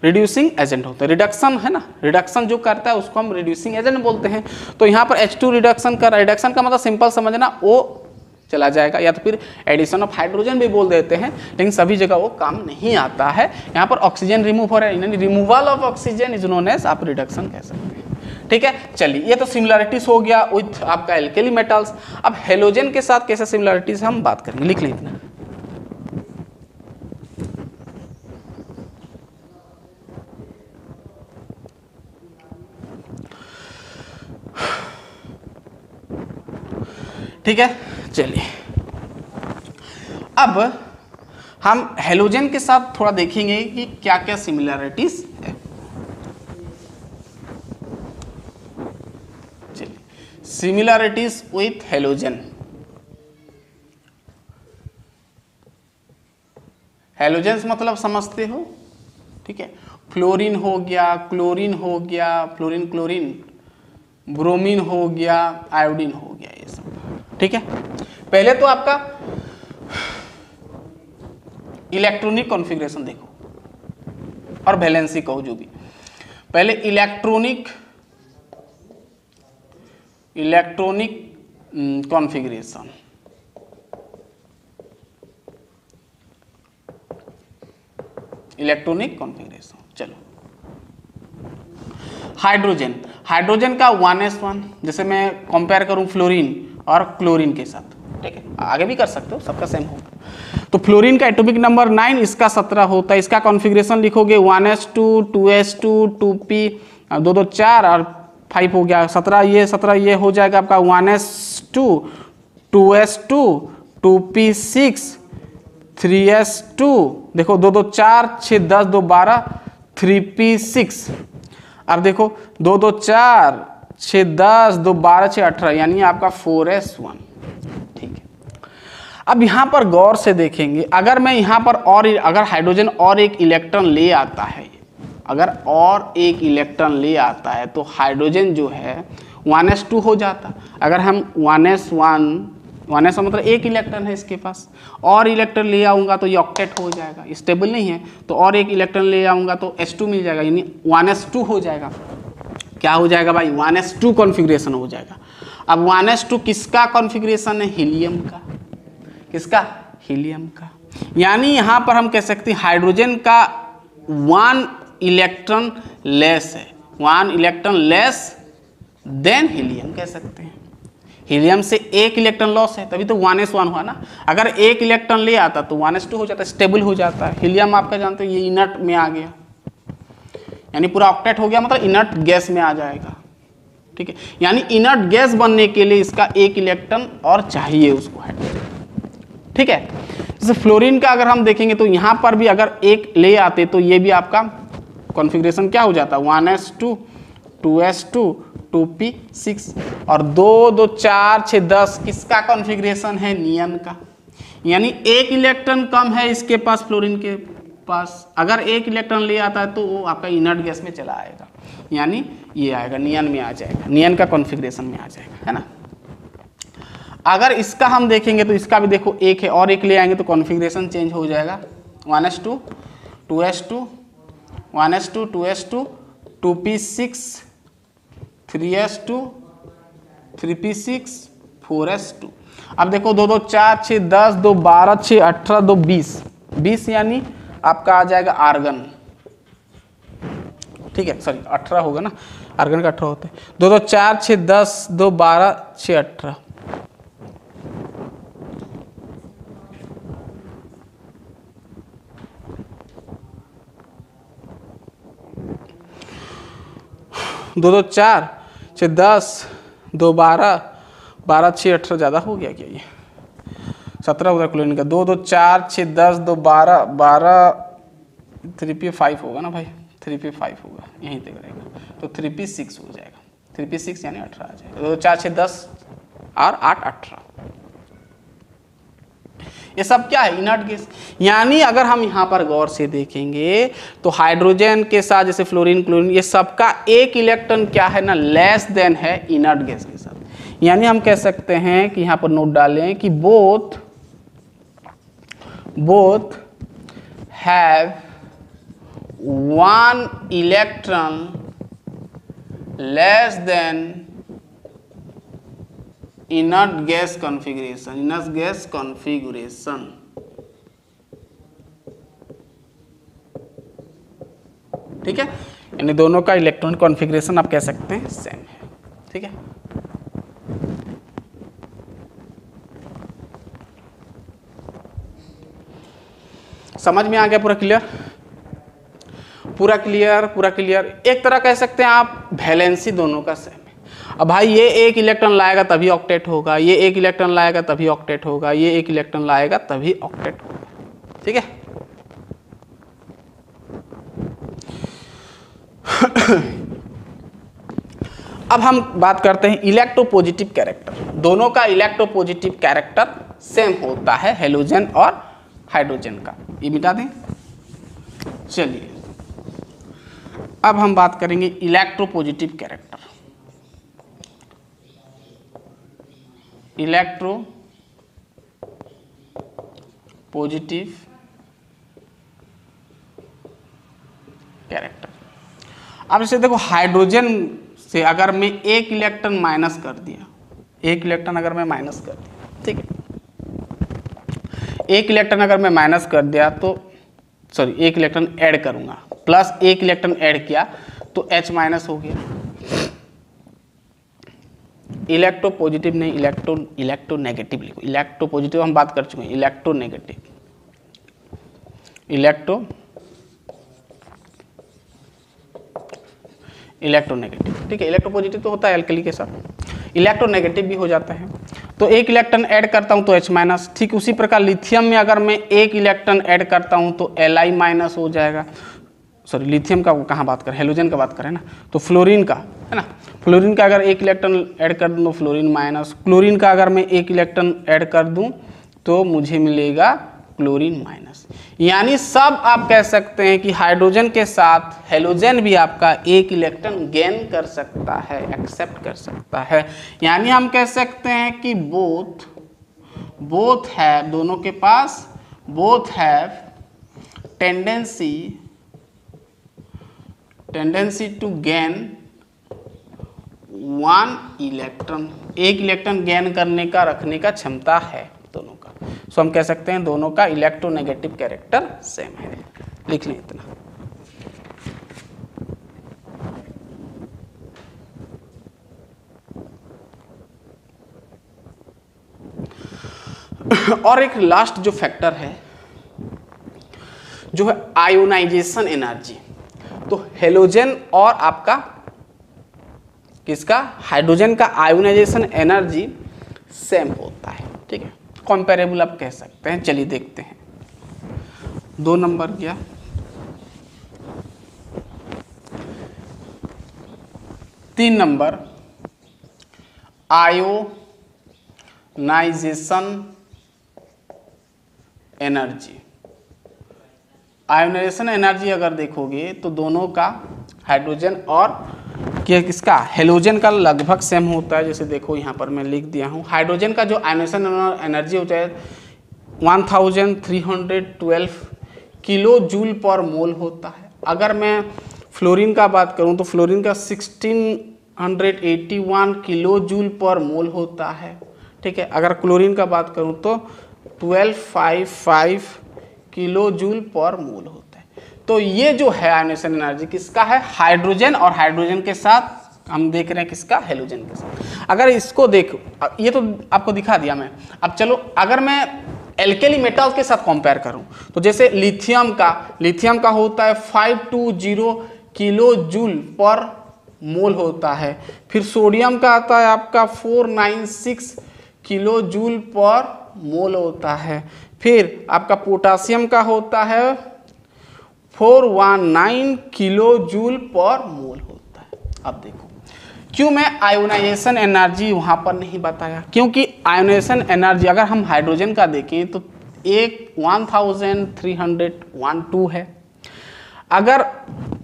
S1: रिड्यूसिंग एजेंट होता है। रिडक्शन है ना, रिडक्शन जो करता है उसको हम रिड्यूसिंग एजेंट बोलते हैं। तो यहाँ पर H2 रिडक्शन कर रहा है, रिडक्शन का मतलब सिंपल समझना, वो चला जाएगा, या तो फिर एडिशन ऑफ हाइड्रोजन भी बोल देते हैं, लेकिन सभी जगह वो काम नहीं आता है। यहाँ पर ऑक्सीजन रिमूव हो रहा है, यानी removal of oxygen is known as आप रिडक्शन कह सकते हैं। ठीक है, चलिए, ये तो सिमिलरिटीज हो गया विथ आपका एल्केली मेटल्स। अब हेलोजन के साथ कैसे सिमिलरिटीज हम बात करेंगे, लिख लीजिए इतना। ठीक है, चलिए, अब हम हेलोजन के साथ थोड़ा देखेंगे कि क्या क्या सिमिलरिटीज है। चलिए, सिमिलरिटीज विथ हेलोजन। हेलोजेंस मतलब समझते हो, ठीक है, फ्लोरीन हो गया, क्लोरीन हो गया, फ्लोरीन क्लोरीन, ब्रोमीन हो गया, आयोडीन हो गया, ये सब। ठीक है, पहले तो आपका इलेक्ट्रॉनिक कॉन्फ़िगरेशन देखो, और वैलेंसी कहो जो भी। पहले इलेक्ट्रॉनिक कॉन्फ़िगरेशन। इलेक्ट्रॉनिक कॉन्फ़िगरेशन, चलो। हाइड्रोजन, हाइड्रोजन का 1s1, जैसे मैं कंपेयर करूं फ्लोरीन और क्लोरीन के साथ, ठीक है, आगे भी कर सकते हो, सबका सेम होगा। तो फ्लोरीन का एटॉमिक नंबर 9, इसका 17 होता है। इसका कॉन्फ़िगरेशन लिखोगे 1s2 2s2 2p 2 2 4 और 5 हो गया 17 ये हो जाएगा आपका 1s2 2s2 2p6 3s2, देखो 2 2 4 6 10 2 12 3p6। अब देखो 2 2 4 6 10 2 12 6 18, यानी आपका 4s1। ठीक है, अब यहाँ पर गौर से देखेंगे, अगर मैं यहाँ पर और अगर हाइड्रोजन और एक इलेक्ट्रॉन ले आता है, अगर और एक इलेक्ट्रॉन ले आता है तो हाइड्रोजन जो है 1s2 हो जाता। अगर हम 1s1 मतलब एक इलेक्ट्रॉन है इसके पास, और इलेक्ट्रॉन ले आऊँगा तो ये ऑक्टेट हो जाएगा, स्टेबल नहीं है, तो और एक इलेक्ट्रॉन ले आऊँगा तो H2 मिल जाएगा, यानी 1s2 हो जाएगा। क्या हो जाएगा भाई, 1s2 कॉन्फ़िगरेशन हो जाएगा। अब 1s2 किसका कॉन्फ़िगरेशन है, हीलियम का। किसका, हीलियम का। यानी यहाँ पर हम कह सकते हैं हाइड्रोजन का 1 इलेक्ट्रॉन लेस है, 1 इलेक्ट्रॉन लेस देन हीलियम कह सकते हैं। हीलियम से एक इलेक्ट्रॉन लॉस है, तभी तो 1s1 हुआ ना। अगर एक इलेक्ट्रॉन ले आता तो 1s2 हो जाता, स्टेबल हो जाता है। हीलियम आपका जानते हो ये इनर्ट में आ गया, यानी पूरा ऑक्टेट हो गया, मतलब इनर्ट गैस में आ जाएगा। ठीक है, यानी इनर्ट गैस बनने के लिए इसका एक इलेक्ट्रॉन और चाहिए उसको हाइड्रोजन। ठीक है, जैसे फ्लोरीन का अगर हम देखेंगे तो यहाँ पर भी अगर एक ले आते तो ये भी आपका कॉन्फ़िगरेशन क्या हो जाता, 1s2 2s2 2p6 और 2 2 4 6 10 किसका कॉन्फ़िगरेशन है, नियन का। यानी एक इलेक्ट्रॉन कम है इसके पास फ्लोरीन के पास, अगर एक इलेक्ट्रॉन ले आता है तो वो आपका इनर्ट गैस में चला आएगा, यानी ये आएगा नियन में आ जाएगा, नियन का कॉन्फ़िगरेशन में आ जाएगा, है ना। अगर इसका हम देखेंगे तो इसका भी देखो एक है और एक ले आएंगे तो कॉन्फ़िगरेशन चेंज हो जाएगा, 1s2 2s2 1s2 2s2 2p6 3s2 3p6 4s2। अब देखो 2 2 4 6 10 2 12 6 18 2 20 20 यानी आपका आ जाएगा आर्गन, ठीक है, सॉरी 18 होगा ना, आर्गन का 18 होता है। 2 2 4 6 10 2 12 6 18 2 2 4 6 10 2 12 12 6 18 ज़्यादा हो गया क्या, ये 17 होगा क्लोरीन का। 2 2 4 6 10 2 12 12 3p5 होगा ना भाई, 3p5 होगा, यहीं तक रहेगा तो 3p6 हो जाएगा, 3p6 यानी 18 आ जाएगा। 2 2 4 6 10 और 8 18, ये सब क्या है, इनर्ट गैस। यानी अगर हम यहाँ पर गौर से देखेंगे तो हाइड्रोजन के साथ जैसे फ्लोरीन क्लोरीन ये सबका एक इलेक्ट्रॉन क्या है ना, लेस देन है इनर्ट गैस के साथ। यानी हम कह सकते हैं कि यहाँ पर नोट डालें कि both have 1 electron less than inert gas configuration, inert gas configuration, ठीक है। यानी दोनों का इलेक्ट्रॉन कॉन्फ़िगरेशन आप कह सकते हैं सेम है, ठीक है। समझ में आ गया, पूरा क्लियर, पूरा क्लियर, पूरा क्लियर। एक तरह कह सकते हैं आप वैलेंसी दोनों का सेम है। अब भाई ये एक इलेक्ट्रॉन लाएगा तभी ऑक्टेट होगा, ये एक इलेक्ट्रॉन लाएगा तभी ऑक्टेट होगा, ये एक इलेक्ट्रॉन लाएगा तभी ऑक्टेट होगा, ठीक है। अब हम बात करते हैं इलेक्ट्रोपॉजिटिव कैरेक्टर। दोनों का इलेक्ट्रोपॉजिटिव कैरेक्टर सेम होता है हेलोजन और हाइड्रोजन का, ये मिटा दें। चलिए अब हम बात करेंगे electropositive character. Electro positive character. अब जैसे देखो हाइड्रोजन से अगर मैं एक इलेक्ट्रॉन माइनस कर दिया, एक इलेक्ट्रॉन अगर मैं माइनस कर दिया, ठीक है, एक इलेक्ट्रॉन अगर मैं माइनस कर दिया तो सॉरी एक इलेक्ट्रॉन ऐड करूंगा, प्लस एक इलेक्ट्रॉन ऐड किया तो H माइनस हो गया। इलेक्ट्रो पॉजिटिव नहीं, इलेक्ट्रो नेगेटिव लिखो। इलेक्ट्रो पॉजिटिव हम बात कर चुके हैं, इलेक्ट्रो नेगेटिव, इलेक्ट्रो नेगेटिव, ठीक है। इलेक्ट्रो पॉजिटिव तो होता है एल्कली के साथ, इलेक्ट्रो नेगेटिव भी हो जाता है। तो एक इलेक्ट्रॉन ऐड करता हूं तो H माइनस, ठीक उसी प्रकार लिथियम में अगर मैं एक इलेक्ट्रॉन ऐड करता हूं तो Li माइनस हो जाएगा। सॉरी लिथियम का कहाँ बात करें, हेलोजन का बात करें ना, तो फ्लोरीन का है ना, फ्लोरीन का अगर एक इलेक्ट्रॉन ऐड कर दूं तो फ्लोरीन माइनस, क्लोरीन का अगर मैं एक इलेक्ट्रॉन ऐड कर दूं तो मुझे मिलेगा क्लोरीन माइनस। यानी सब आप कह सकते हैं कि हाइड्रोजन के साथ हेलोजन भी आपका एक इलेक्ट्रॉन गेन कर सकता है, एक्सेप्ट कर सकता है। यानी हम कह सकते हैं कि बोथ हैव, दोनों के पास both have tendency to gain 1 electron, एक इलेक्ट्रॉन गेन करने का, रखने का क्षमता है दोनों का। सो हम कह सकते हैं दोनों का इलेक्ट्रोनेगेटिव कैरेक्टर सेम है। लिख लें इतना। और एक लास्ट जो फैक्टर है जो है आयोनाइजेशन एनर्जी। तो हेलोजन और आपका किसका, हाइड्रोजन का आयोनाइजेशन एनर्जी सेम होता है, ठीक है, कंपेरेबल आप कह सकते हैं। चलिए देखते हैं, 2 नंबर गया, तीन number ionisation energy, ionisation energy अगर देखोगे तो दोनों का हाइड्रोजन और क्या किसका हेलोजन का लगभग सेम होता है। जैसे देखो यहाँ पर मैं लिख दिया हूँ, हाइड्रोजन का जो आयोनाइजेशन एनर्जी होता है 1312 किलो जूल पर मोल होता है। अगर मैं फ्लोरीन का बात करूँ तो फ्लोरीन का 1681 किलो जूल पर मोल होता है, ठीक है। अगर क्लोरीन का बात करूँ तो 1255 किलो जूल पर मोल होता है। तो ये जो है आयोनाइजेशन एनर्जी किसका है, हाइड्रोजन, और हाइड्रोजन के साथ हम देख रहे हैं किसका, हेलोजन के साथ। अगर इसको देखो, ये तो आपको दिखा दिया मैं। अब चलो अगर मैं एल्केली मेटल्स के साथ कंपेयर करूं तो जैसे लिथियम का होता है 520 किलो जूल पर मोल होता है। फिर सोडियम का आता है आपका 496 किलो जूल पर मोल होता है। फिर आपका पोटासियम का होता है 419 किलो जूल पर मोल होता है। अब देखो क्यों मैं आयोनाइजेशन एनर्जी वहां पर नहीं बताया, क्योंकि आयोनाइजेशन एनर्जी अगर हम हाइड्रोजन का देखें तो एक 1312 है। अगर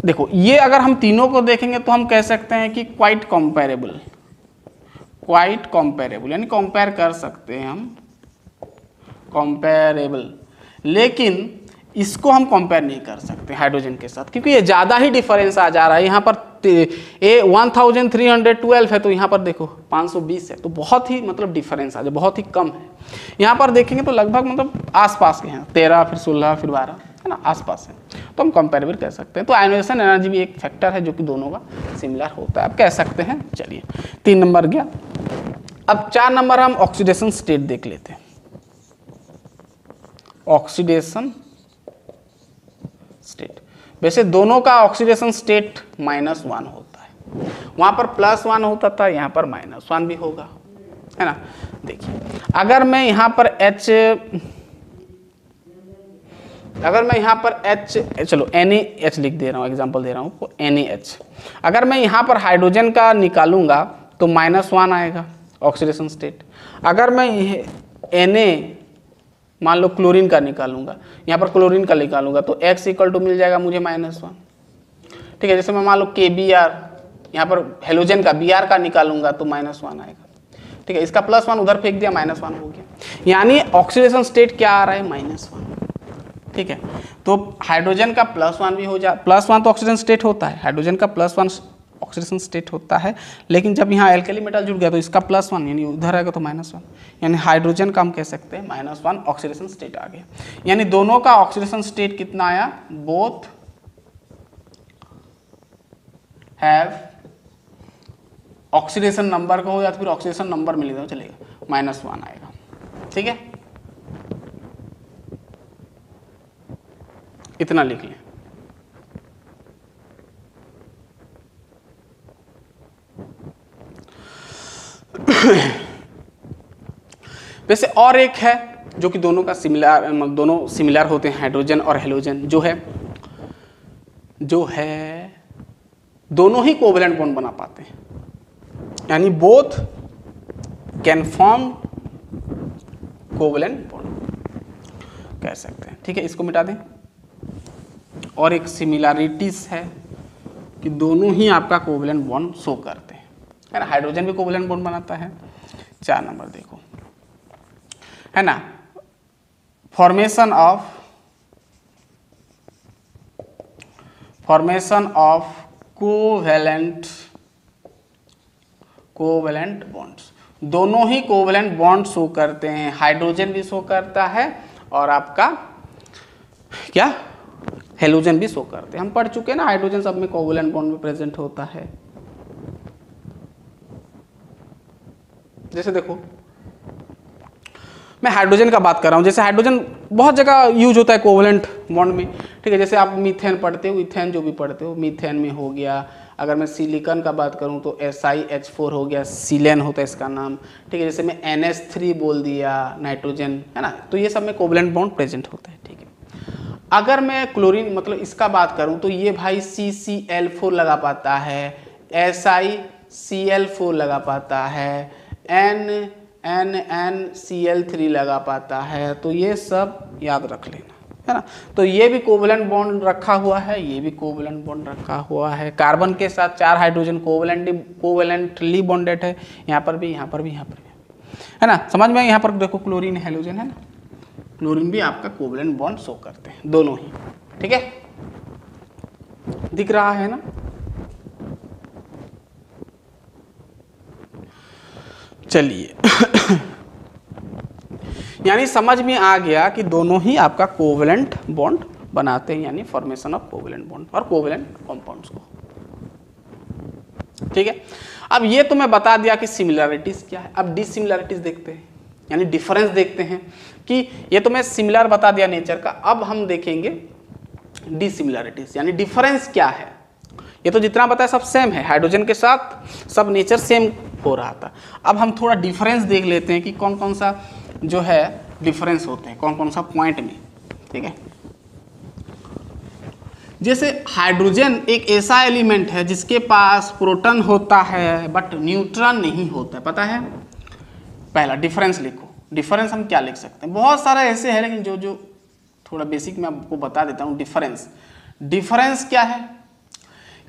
S1: देखो ये अगर हम तीनों को देखेंगे तो हम कह सकते हैं कि क्वाइट कंपेरेबल, यानी कंपेयर कर सकते हैं हम, कंपेरेबल। लेकिन इसको हम कंपेयर नहीं कर सकते हाइड्रोजन के साथ, क्योंकि ये ज़्यादा ही डिफरेंस आ जा रहा है। यहाँ पर 1312 है तो यहाँ पर देखो 520 है, तो बहुत ही मतलब डिफरेंस आ जाए, बहुत ही कम है। यहाँ पर देखेंगे तो लगभग मतलब आसपास के हैं, 13 फिर 16 फिर 12 है ना, आसपास है, तो हम कंपेरेबल कह सकते हैं। तो आयोनाइजेशन एनर्जी भी एक फैक्टर है जो कि दोनों का सिमिलर होता है, आप कह सकते हैं। चलिए 3 नंबर गया। अब 4 नंबर हम ऑक्सीडेशन स्टेट देख लेते हैं। ऑक्सीडेशन स्टेट, वैसे दोनों का ऑक्सीडेशन स्टेट -1 होता है। वहां पर +1 होता था, यहाँ पर -1 भी होगा, है ना। देखिए अगर मैं यहाँ पर चलो NaH लिख दे रहा हूँ, एग्जांपल दे रहा हूँ NaH। अगर मैं यहाँ पर हाइड्रोजन का निकालूंगा तो -1 आएगा ऑक्सीडेशन स्टेट। अगर मैं Na मान लो क्लोरीन का निकालूंगा, यहाँ पर क्लोरीन का निकालूंगा तो X = मिल जाएगा मुझे -1, ठीक है। जैसे मैं मान लो KBr, यहाँ पर हेलोजन का Br का निकालूंगा तो -1 आएगा, ठीक है। इसका +1 उधर फेंक दिया, -1 हो गया। यानी ऑक्सीडेशन स्टेट क्या आ रहा है, -1, ठीक है। तो हाइड्रोजन का +1 भी हो जाए, +1 तो ऑक्सीजन स्टेट होता है, हाइड्रोजन का +1 ऑक्सीडेशन स्टेट होता है। लेकिन जब यहाँ एल्केली मेटल जुड़ गया तो इसका +1 यानी उधर आएगा तो -1, यानी हाइड्रोजन का हम कह सकते हैं -1 ऑक्सीडेशन स्टेट आ गया। यानी दोनों का ऑक्सीडेशन स्टेट कितना आया, बोथ हैव ऑक्सीडेशन नंबर का हो या फिर ऑक्सीडेशन नंबर में लिखा चलेगा, -1 आएगा, ठीक है। इतना लिख लें। वैसे और एक है जो कि दोनों का सिमिलर होते हैं, हाइड्रोजन और हेलोजन, जो है दोनों ही कोवैलेंट बॉन्ड बना पाते हैं, यानी both can form covalent bond कह सकते हैं, ठीक है। इसको मिटा दें। और एक सिमिलैरिटीज है कि दोनों ही आपका कोवैलेंट बॉन्ड शो करते हैं, है ना। हाइड्रोजन भी कोवैलेंट बॉन्ड बनाता है। 4 नंबर देखो, है ना, फॉर्मेशन ऑफ कोवैलेंट बॉन्ड्स। दोनों ही कोवैलेंट बॉन्ड शो करते हैं, हाइड्रोजन भी शो करता है और आपका क्या हेलोजन भी शो करते हैं। हम पढ़ चुके हैं ना, हाइड्रोजन सब में कोवैलेंट बॉन्ड में प्रेजेंट होता है। जैसे देखो मैं हाइड्रोजन का बात कर रहा हूँ, जैसे हाइड्रोजन बहुत जगह यूज होता है कोवैलेंट बॉन्ड में, ठीक है। जैसे आप मीथेन पढ़ते हो, इथेन जो भी पढ़ते हो, मीथेन में हो गया। अगर मैं सिलिकॉन का बात करूँ तो SiH4 हो गया, सिलेन होता है इसका नाम, ठीक है। जैसे मैं NH3 बोल दिया, नाइट्रोजन, है ना। तो ये सब में कोवैलेंट बॉन्ड प्रेजेंट होता है, ठीक है। अगर मैं क्लोरीन मतलब इसका बात करूँ तो ये भाई CCl4 लगा पाता है, SiCl4 लगा पाता है, NnCl3 लगा पाता है। तो ये सब याद रख लेना, है ना। तो ये भी कोवलेंट बॉन्ड रखा हुआ है, ये भी कोवलेंट बॉन्ड रखा हुआ है। कार्बन के साथ 4 हाइड्रोजन कोवलेंटली बॉन्डेड है, यहाँ पर भी, यहाँ पर भी, यहाँ पर भी, है ना। समझ में, यहाँ पर देखो क्लोरीन हेलोजन है ना, क्लोरीन भी आपका कोवलेंट बॉन्ड शो करते हैं, दोनों ही, ठीक है, दिख रहा है ना। चलिए यानी समझ में आ गया कि दोनों ही आपका कोवलेंट बॉन्ड बनाते हैं, यानी फॉर्मेशन ऑफ कोवलेंट बॉन्ड और कोवलेंट कंपाउंड्स को, ठीक है। अब ये तो मैं बता दिया कि सिमिलरिटीज क्या है। अब डिसिमिलरिटीज देखते हैं, यानी डिफरेंस देखते हैं कि ये तो मैं सिमिलर बता दिया नेचर का। अब हम देखेंगे डिसिमिलरिटीज, यानी डिफरेंस क्या है। ये तो जितना बताया सब सेम है, हाइड्रोजन के साथ सब नेचर सेम हो रहा था। अब हम थोड़ा डिफरेंस देख लेते हैं कि कौन कौन सा जो है डिफरेंस होते हैं, कौन कौन सा पॉइंट में, ठीक है। जैसे हाइड्रोजन एक ऐसा एलिमेंट है जिसके पास प्रोटॉन होता है बट न्यूट्रॉन नहीं होता है, पता है। पहला डिफरेंस लिखो। डिफरेंस हम क्या लिख सकते हैं, बहुत सारा ऐसे है, लेकिन जो थोड़ा बेसिक मैं आपको बता देता हूँ। डिफरेंस क्या है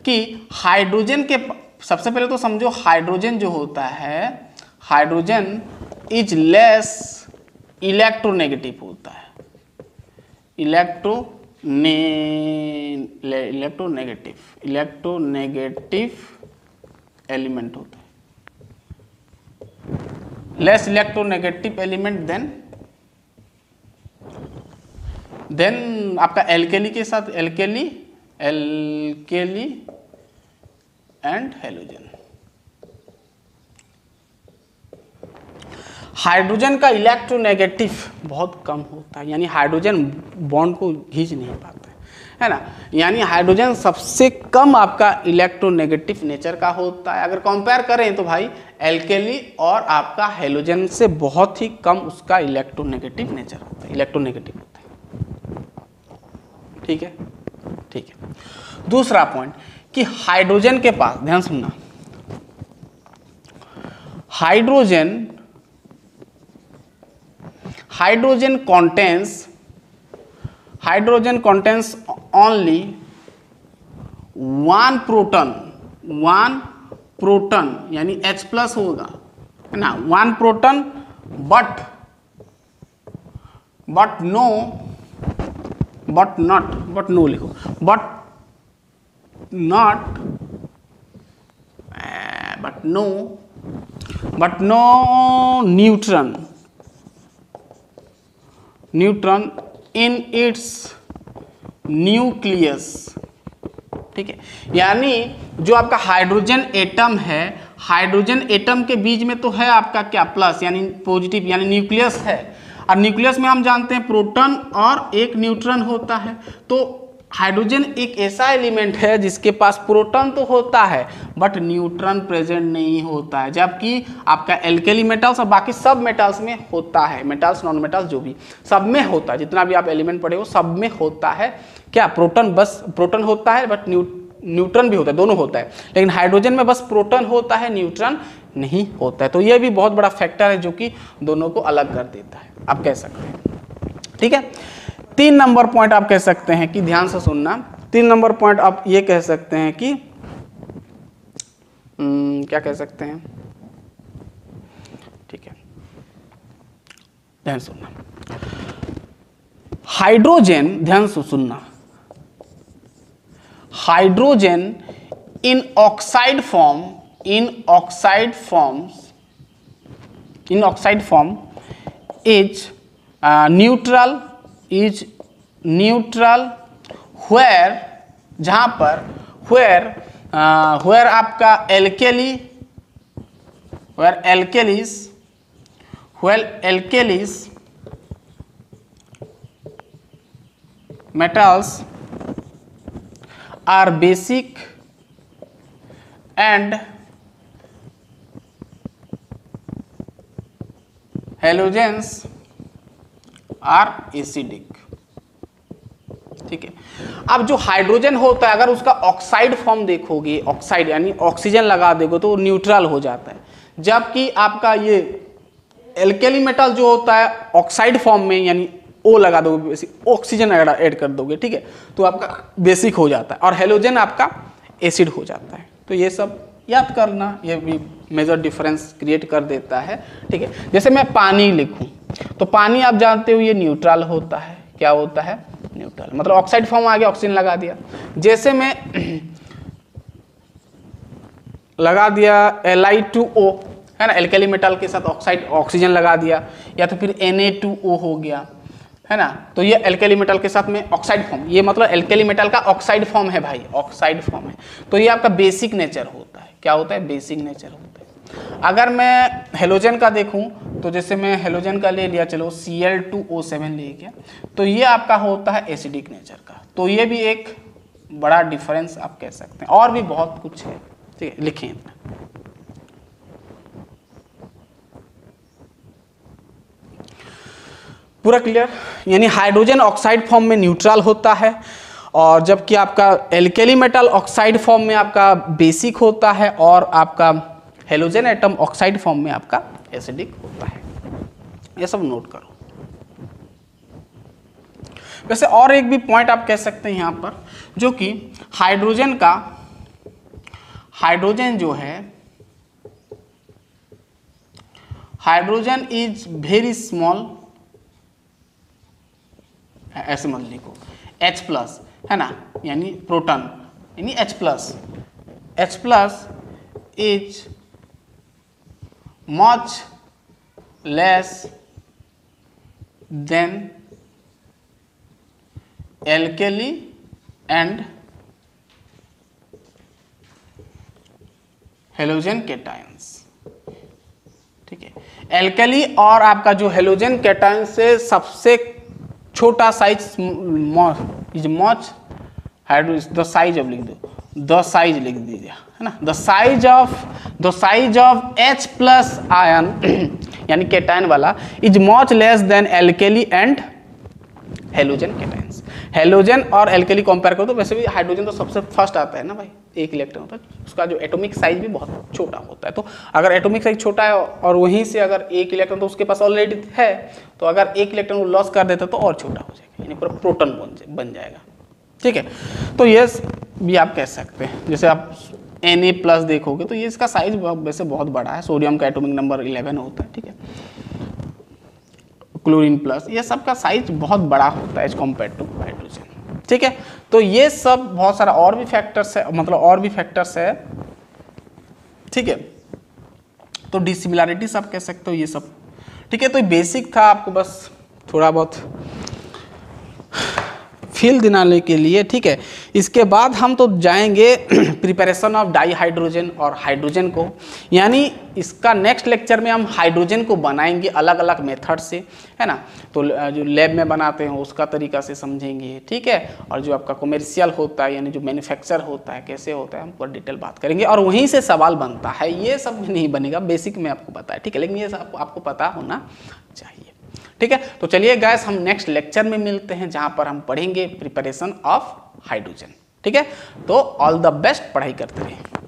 S1: कि हाइड्रोजन के, सबसे पहले तो समझो हाइड्रोजन जो होता है, हाइड्रोजन इज लेस इलेक्ट्रोनेगेटिव होता है, इलेक्ट्रोनेगेटिव एलिमेंट होता है, लेस इलेक्ट्रोनेगेटिव एलिमेंट देन आपका एल्केली के साथ, एल्केली एंड हेलोजन। हाइड्रोजन का इलेक्ट्रोनेगेटिव बहुत कम होता है, यानी हाइड्रोजन बॉन्ड को खींच नहीं पाता है ना। यानी हाइड्रोजन सबसे कम आपका इलेक्ट्रोनेगेटिव नेचर का होता है। अगर कंपेयर करें तो भाई एल्केली और आपका हेलोजन से बहुत ही कम उसका इलेक्ट्रोनेगेटिव नेचर होता है, इलेक्ट्रोनेगेटिव होता है, ठीक है, ठीक है। दूसरा पॉइंट कि हाइड्रोजन के पास, ध्यान सुनना, hydrogen contains only one proton, यानी H+ होगा, है ना, one proton, but no लिखो, but no neutron in its nucleus, ठीक है। यानी जो आपका हाइड्रोजन एटम है, हाइड्रोजन एटम के बीच में तो है आपका क्या, प्लस यानी पॉजिटिव, यानी न्यूक्लियस है। और न्यूक्लियस में हम जानते हैं प्रोटॉन और एक न्यूट्रॉन होता है। तो हाइड्रोजन एक ऐसा एलिमेंट है जिसके पास प्रोटॉन तो होता है बट न्यूट्रॉन प्रेजेंट नहीं होता है, जबकि आपका एल्केली मेटल्स और बाकी सब मेटल्स में होता है, मेटल्स नॉन मेटल्स जो भी, सब में होता है। जितना भी आप एलिमेंट पढ़े हो सब में होता है क्या, प्रोटॉन, बस प्रोटॉन होता है बट न्यूट्रॉन भी होता है, दोनों होता है। लेकिन हाइड्रोजन में बस प्रोटॉन होता है, न्यूट्रॉन नहीं होता है। तो यह भी बहुत बड़ा फैक्टर है जो कि दोनों को अलग कर देता है, आप कह सकते हैं, ठीक है। 3 नंबर पॉइंट आप कह सकते हैं कि, ध्यान से सुनना, 3 नंबर पॉइंट आप ये कह सकते हैं कि क्या कह सकते हैं, ठीक है, ध्यान सुनना। हाइड्रोजन, ध्यान से सुनना, hydrogen in oxide form is neutral where, जहां पर where आपका alkalis metals are basic and halogens are acidic, ठीक है। अब जो हाइड्रोजन होता है अगर उसका ऑक्साइड फॉर्म देखोगे, ऑक्साइड यानी ऑक्सीजन लगा दोगे तो न्यूट्रल हो जाता है, जबकि आपका ये एल्केली मेटल जो होता है ऑक्साइड फॉर्म में, यानी O लगा दोगे, बेसिक ऑक्सीजन ऐड कर दोगे, ठीक है, तो आपका बेसिक हो जाता है, और हेलोजन आपका एसिड हो जाता है। तो ये सब याद करना, ये भी मेजर डिफरेंस क्रिएट कर देता है, ठीक है। जैसे मैं पानी लिखूं तो पानी आप जानते हो ये न्यूट्रल होता है। क्या होता है? न्यूट्रल, मतलब ऑक्साइड फॉर्म आ गया, ऑक्सीजन लगा दिया। जैसे मैं लगा दिया Li2O, है ना, एल्केली मेटल के साथ ऑक्साइड ऑक्सीजन लगा दिया, या तो फिर Na2O हो गया, है ना, तो ये एल्केली मेटल के साथ में ऑक्साइड फॉर्म, ये मतलब एल्केली मेटल का ऑक्साइड फॉर्म है भाई, ऑक्साइड फॉर्म है। तो ये आपका बेसिक नेचर होता है। क्या होता है? बेसिक नेचर होता है। अगर मैं हेलोजन का देखूं तो जैसे मैं हेलोजन का ले लिया, चलो Cl2O7 ले गया, तो ये आपका होता है एसिडिक नेचर का। तो ये भी एक बड़ा डिफरेंस आप कह सकते हैं, और भी बहुत कुछ है, ठीक है, लिखें। पूरा क्लियर? यानी हाइड्रोजन ऑक्साइड फॉर्म में न्यूट्रल होता है, और जबकि आपका एल्केली मेटल ऑक्साइड फॉर्म में आपका बेसिक होता है, और आपका हेलोजन एटम ऑक्साइड फॉर्म में आपका एसिडिक होता है। ये सब नोट करो। वैसे और एक भी पॉइंट आप कह सकते हैं यहाँ पर, जो कि हाइड्रोजन जो है, हाइड्रोजन इज वेरी स्मॉल, ऐसे मत लिखो, H+, है ना, यानी प्रोटॉन, यानी H+ is much less than alkali and halogen cations, ठीक है। एल्केली और आपका जो हेलोजन केटायन से सबसे छोटा size is much hydrogen, the size of लिख दो, द साइज लिख दीजिए, है ना, the size of H+ ion यानी केटायन वाला is much less than alkali and halogen cations. Halogen और एल्केली कंपेयर करो तो वैसे भी हाइड्रोजन तो सबसे फर्स्ट आता है ना भाई, एक इलेक्ट्रॉन होता है, उसका जो एटॉमिक साइज भी बहुत छोटा होता है। तो अगर एटॉमिक साइज छोटा है और वहीं से अगर एक इलेक्ट्रॉन तो उसके पास ऑलरेडी है, तो अगर एक इलेक्ट्रॉन वो लॉस कर देता तो और छोटा हो जाएगा, यानी पूरा प्रोटॉन बन जाएगा, ठीक है। तो ये भी आप कह सकते हैं। जैसे आप Na+ देखोगे तो ये इसका साइज वैसे बहुत बड़ा है, सोडियम का एटॉमिक नंबर 11 होता है, ठीक है। क्लोरीन प्लस, ये सब का साइज बहुत बड़ा होता है एज कम्पेयर टू हाइड्रोजन, ठीक है। तो ये सब बहुत सारा और भी फैक्टर्स है, मतलब और भी फैक्टर्स है, ठीक है। तो डिसिमिलरिटीज आप कह सकते हो, ये सब, ठीक है। तो बेसिक था, आपको बस थोड़ा बहुत फील दिलाने के लिए, ठीक है। इसके बाद हम तो जाएंगे प्रिपरेशन ऑफ डाई हाइड्रोजन और हाइड्रोजन को, यानी इसका नेक्स्ट लेक्चर में हम हाइड्रोजन को बनाएंगे अलग अलग मेथड से, है ना। तो जो लैब में बनाते हैं उसका तरीका से समझेंगे, ठीक है। और जो आपका कमर्शियल होता है, यानी जो मैन्युफैक्चर होता है, कैसे होता है, हम पूरा डिटेल बात करेंगे, और वहीं से सवाल बनता है। ये सब नहीं बनेगा, बेसिक में आपको पता है, ठीक है, लेकिन ये सब आपको पता होना चाहिए, ठीक है। तो चलिए गाइस, हम नेक्स्ट लेक्चर में मिलते हैं, जहां पर हम पढ़ेंगे प्रिपरेशन ऑफ हाइड्रोजन, ठीक है। तो ऑल द बेस्ट, पढ़ाई करते रहिए।